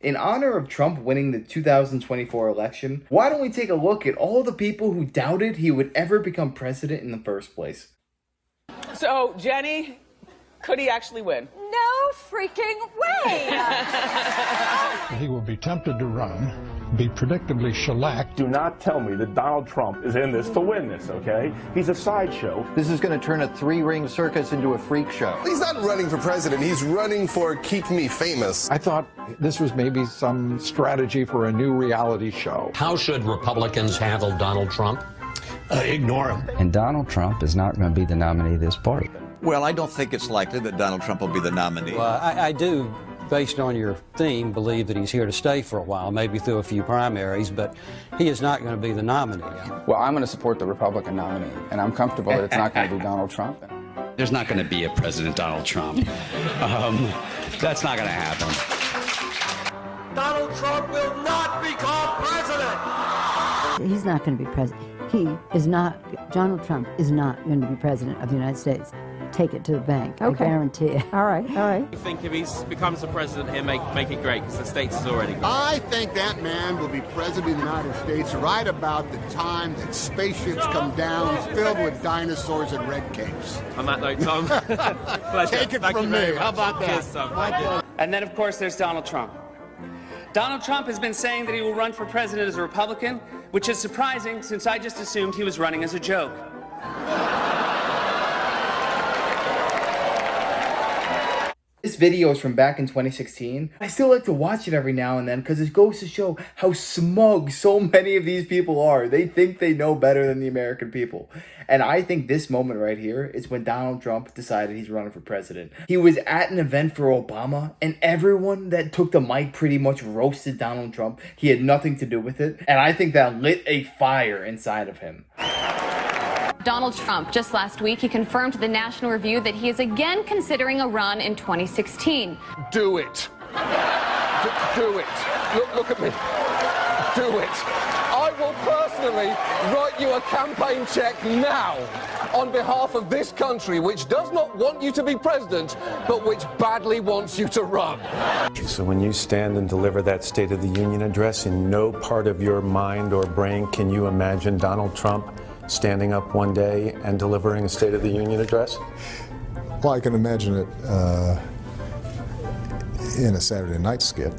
In honor of Trump winning the 2024 election, why don't we take a look at all the people who doubted he would ever become president in the first place? So, Jenny, could he actually win? No freaking way! He will be tempted to run, be predictably shellacked. Do not tell me that Donald Trump is in this to win this, okay? He's a sideshow. This is going to turn a three-ring circus into a freak show. He's not running for president. He's running for Keep Me Famous. I thought this was maybe some strategy for a new reality show. How should Republicans handle Donald Trump? Ignore him. And Donald Trump is not going to be the nominee of this party. Well, I don't think it's likely that Donald Trump will be the nominee. Well, I do, based on your theme, believe that he's here to stay for a while, maybe through a few primaries, but he is not going to be the nominee. Well, I'm going to support the Republican nominee, and I'm comfortable that it's not going to be Donald Trump. There's not going to be a President Donald Trump. That's not going to happen. Donald Trump will not become president. He's not going to be president. Donald Trump is not going to be president of the United States. Take it to the bank. Okay. I guarantee it. All right. I think if he becomes the president, he'll make it great, because the states is already great. I think that man will be president of the United States right about the time that spaceships come down filled with dinosaurs and red capes. On that note, Tom, Take it from me. How about that? Cheers, Tom. And then, of course, there's Donald Trump. Donald Trump has been saying that he will run for president as a Republican, which is surprising since I just assumed he was running as a joke. This video is from back in 2016. I still like to watch it every now and then because it goes to show how smug so many of these people are. They think they know better than the American people. And I think this moment right here is when Donald Trump decided he's running for president. He was at an event for Obama, and everyone that took the mic pretty much roasted Donald Trump. He had nothing to do with it. And I think that lit a fire inside of him. Donald Trump, just last week, he confirmed to the National Review that he is again considering a run in 2016. Do it. Do it. Look at me. Do it. I will personally write you a campaign check now on behalf of this country, which does not want you to be president, but which badly wants you to run. So when you stand and deliver that State of the Union address, in no part of your mind or brain can you imagine Donald Trump standing up one day and delivering a State of the Union address? Well, I can imagine it in a Saturday night skit.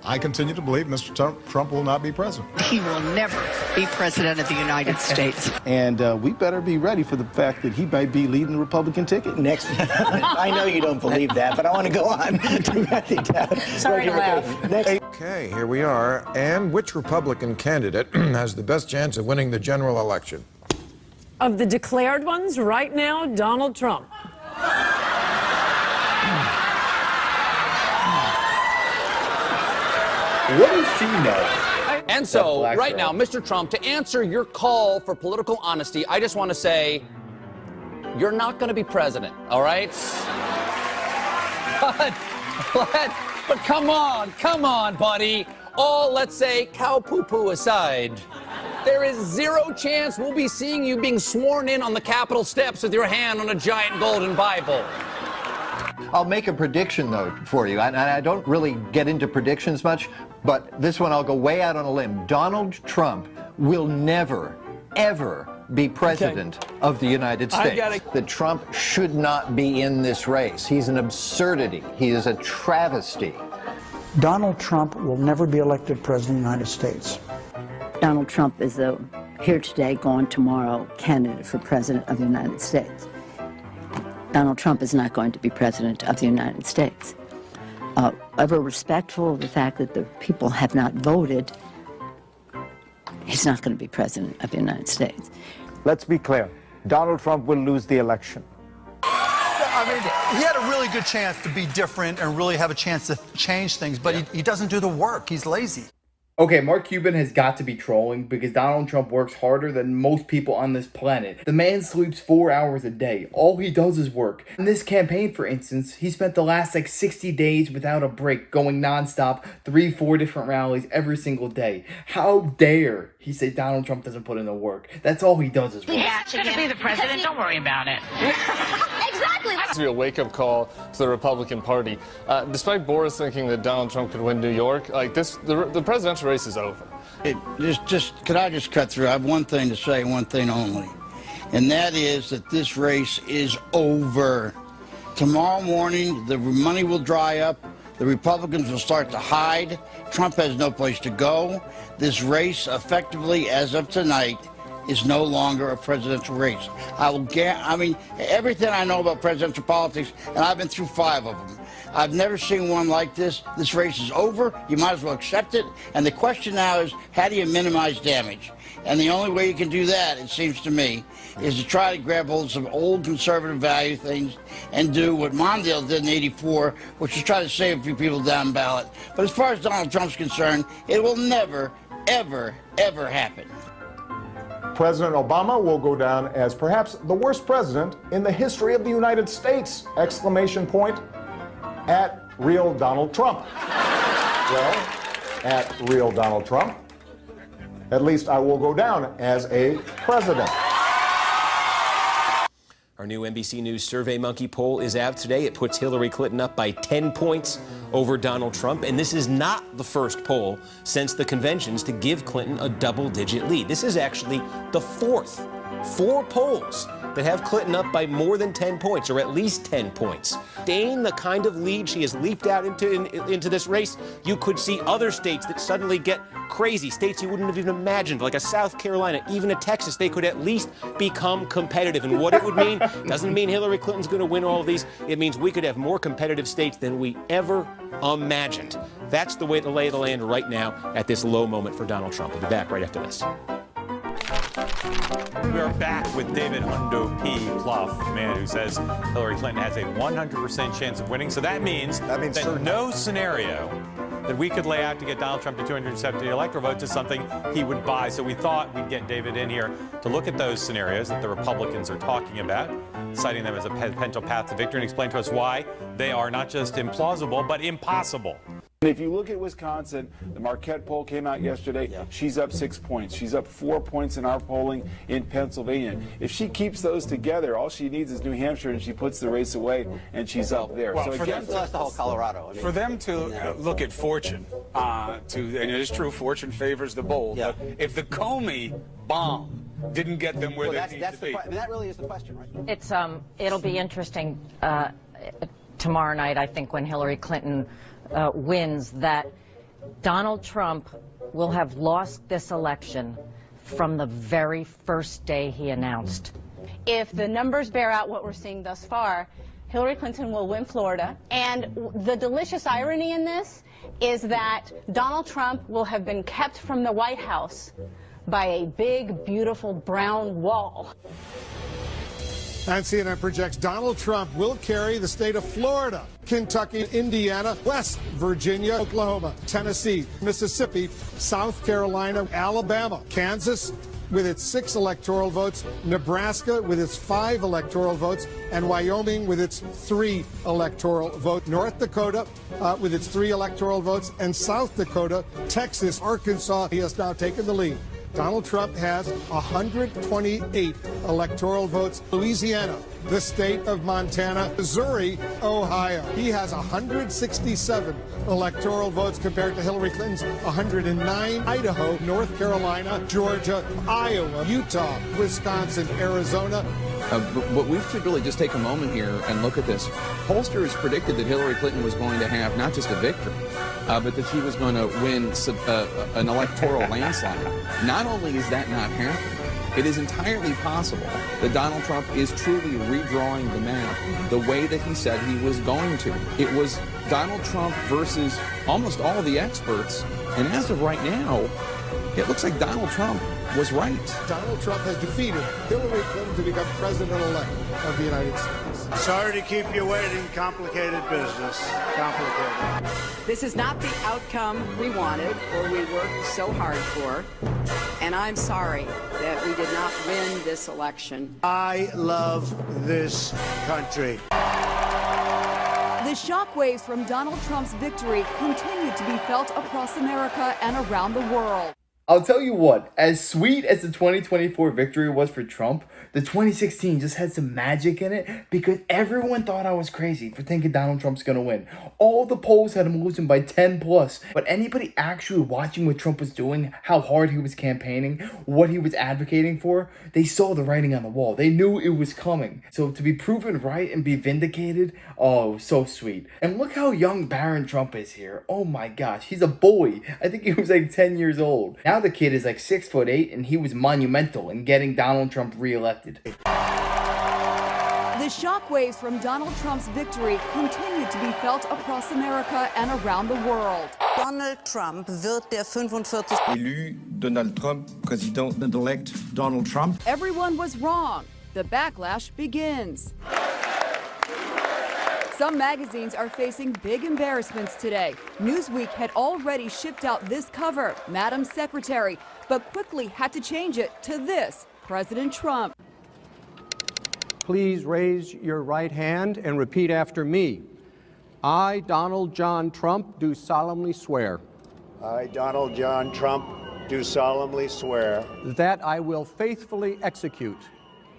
I continue to believe Mr. Trump will not be president. He will never be president of the United States. And we better be ready for the fact that he might be leading the Republican ticket next. I know you don't believe that, but I want to go on. Sorry to laugh. Okay, here we are. And which Republican candidate has the best chance of winning the general election? Of the declared ones, right now, Donald Trump. What does she know? And so, right now, Mr. Trump, to answer your call for political honesty, I just want to say, you're not going to be president, all right? But come on, buddy. All, let's say, cow poo-poo aside, there is zero chance we'll be seeing you being sworn in on the Capitol steps with your hand on a giant golden Bible. I'll make a prediction, though, for you. And I don't really get into predictions much, but this one I'll go way out on a limb. Donald Trump will never, ever be president of the United States. That Trump should not be in this race. He's an absurdity. He is a travesty. Donald Trump will never be elected president of the United States. Donald Trump is a here today, gone tomorrow candidate for president of the United States. Donald Trump is not going to be president of the United States. Ever respectful of the fact that the people have not voted, he's not going to be president of the United States. Let's be clear. Donald Trump will lose the election. I mean, he had a really good chance to be different and really have a chance to change things, but he doesn't do the work. He's lazy. Okay, Mark Cuban has got to be trolling because Donald Trump works harder than most people on this planet. The man sleeps 4 hours a day. All he does is work. In this campaign, for instance, he spent the last 60 days without a break, going nonstop, 3-4 different rallies every single day. How dare he say Donald Trump doesn't put in the work? That's all he does is work. Yeah, he's going to be the president. Don't worry about it. Exactly. Exactly. This would be a wake-up call to the Republican Party. Despite Boris thinking that Donald Trump could win New York, like this, the presidential race is over. Could I just cut through? I have one thing to say, one thing only, and that is that this race is over. Tomorrow morning, the money will dry up. The Republicans will start to hide. Trump has no place to go. This race, effectively, as of tonight, is no longer a presidential race. I mean, everything I know about presidential politics, and I've been through 5 of them, I've never seen one like this. This race is over. You might as well accept it. And the question now is, how do you minimize damage? And the only way you can do that, it seems to me, is to try to grab hold of some old conservative value things and do what Mondale did in '84, which is try to save a few people down ballot. But as far as Donald Trump's concerned, it will never, ever, ever happen. President Obama will go down as perhaps the worst president in the history of the United States! Exclamation point at real Donald Trump. Well, at real Donald Trump, at least I will go down as a president. Our new NBC News SurveyMonkey poll is out today. It puts Hillary Clinton up by 10 points over Donald Trump. And this is not the first poll since the conventions to give Clinton a double-digit lead. This is actually the 4th. 4 polls that have Clinton up by more than 10 points, or at least 10 points. Staying the kind of lead she has leaped out into this race, you could see other states that suddenly get crazy, states you wouldn't have even imagined, like a South Carolina, even a Texas. They could at least become competitive. And what it would mean doesn't mean Hillary Clinton's going to win all of these. It means we could have more competitive states than we ever imagined. That's the way the lay of the land right now at this low moment for Donald Trump. We'll be back right after this. We are back with David Hundo P. Plouffe, the man who says Hillary Clinton has a 100% chance of winning. So that means that no scenario that we could lay out to get Donald Trump to 270 electoral votes is something he would buy. So we thought we'd get David in here to look at those scenarios that the Republicans are talking about, citing them as a potential path to victory, and explain to us why they are not just implausible, but impossible. And if you look at Wisconsin, the Marquette poll came out yesterday. Yeah. She's up 6 points. She's up 4 points in our polling in Pennsylvania. If she keeps those together, all she needs is New Hampshire, and she puts the race away, and she's up there. Well, so for them, that's the whole Colorado. I mean, for them to look at fortune, and it is true, fortune favors the bold. Yeah. But if the Comey bomb didn't get them where they need to be, that really is the question, right? It's it'll be interesting tomorrow night, I think, when Hillary Clinton wins, that Donald Trump will have lost this election from the very first day he announced. If the numbers bear out what we're seeing thus far, Hillary Clinton will win Florida. And the delicious irony in this is that Donald Trump will have been kept from the White House by a big, beautiful brown wall. And CNN projects Donald Trump will carry the state of Florida, Kentucky, Indiana, West Virginia, Oklahoma, Tennessee, Mississippi, South Carolina, Alabama, Kansas with its 6 electoral votes, Nebraska with its 5 electoral votes, and Wyoming with its 3 electoral votes, North Dakota with its 3 electoral votes, and South Dakota, Texas, Arkansas. He has now taken the lead. Donald Trump has 128 electoral votes. Louisiana, the state of Montana, Missouri, Ohio. He has 167 electoral votes compared to Hillary Clinton's 109. Idaho, North Carolina, Georgia, Iowa, Utah, Wisconsin, Arizona. But we should really just take a moment here and look at this. Pollsters predicted that Hillary Clinton was going to have not just a victory, but that she was going to win an electoral landslide. Not only is that not happening, it is entirely possible that Donald Trump is truly redrawing the map the way that he said he was going to. It was Donald Trump versus almost all the experts, and as of right now, it looks like Donald Trump was right. Donald Trump has defeated Hillary Clinton to become president-elect of the United States. Sorry to keep you waiting. Complicated business. Complicated. This is not the outcome we wanted or we worked so hard for. And I'm sorry that we did not win this election. I love this country. The shockwaves from Donald Trump's victory continue to be felt across America and around the world. I'll tell you what, as sweet as the 2024 victory was for Trump, the 2016 just had some magic in it because everyone thought I was crazy for thinking Donald Trump's gonna win. All the polls had him losing by 10 plus, but anybody actually watching what Trump was doing, how hard he was campaigning, what he was advocating for, they saw the writing on the wall. They knew it was coming. So to be proven right and be vindicated, oh, so sweet. And look how young Barron Trump is here. Oh my gosh, he's a boy. I think he was like 10 years old. Now the kid is like 6'8" and he was monumental in getting Donald Trump reelected. The shockwaves from Donald Trump's victory continue to be felt across America and around the world. Donald Trump wird der 45. Élu Donald Trump, President-elect Donald Trump. Everyone was wrong. The backlash begins. Some magazines are facing big embarrassments today. Newsweek had already shipped out this cover, Madam Secretary, but quickly had to change it to this, President Trump. Please raise your right hand and repeat after me. I, Donald John Trump, do solemnly swear. I, Donald John Trump, do solemnly swear. That I will faithfully execute.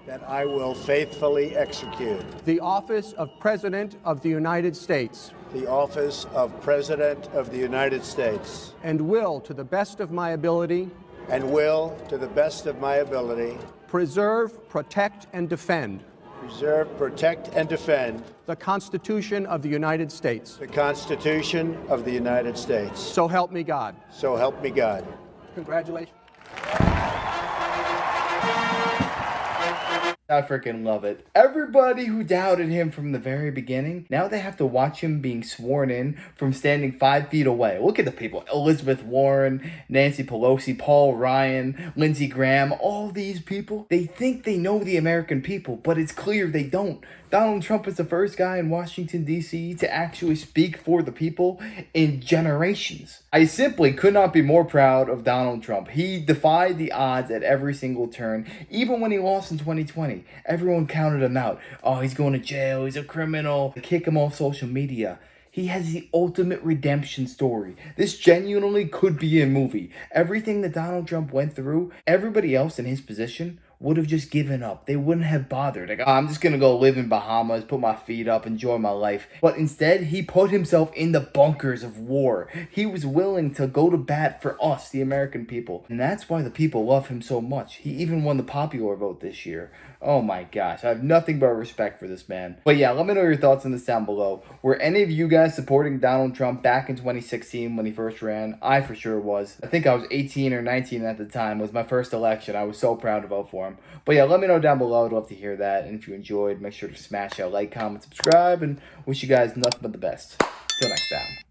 That I will faithfully execute. The office of President of the United States. The office of President of the United States. And will, to the best of my ability. And will, to the best of my ability. Preserve, protect, and defend. Preserve, protect, and defend. The Constitution of the United States. The Constitution of the United States. So help me God. So help me God. Congratulations. I freaking love it. Everybody who doubted him from the very beginning, now they have to watch him being sworn in from standing 5 feet away. Look at the people. Elizabeth Warren, Nancy Pelosi, Paul Ryan, Lindsey Graham, all these people. They think they know the American people, but it's clear they don't. Donald Trump is the first guy in Washington, D.C. to actually speak for the people in generations. I simply could not be more proud of Donald Trump. He defied the odds at every single turn, even when he lost in 2020. Everyone counted him out. Oh, he's going to jail. He's a criminal. Kick him off social media. He has the ultimate redemption story. This genuinely could be a movie. Everything that Donald Trump went through, everybody else in his position would have just given up. They wouldn't have bothered. Like, oh, I'm just gonna go live in Bahamas, put my feet up, enjoy my life. But instead, he put himself in the bunkers of war. He was willing to go to bat for us, the American people. And that's why the people love him so much. He even won the popular vote this year. Oh my gosh, I have nothing but respect for this man. But yeah, let me know your thoughts in this down below. Were any of you guys supporting Donald Trump back in 2016 when he first ran? I for sure was. I think I was 18 or 19 at the time. It was my first election. I was so proud to vote for him. But yeah, let me know down below. I'd love to hear that. And if you enjoyed, make sure to smash that like, comment, subscribe, and wish you guys nothing but the best. Till next time.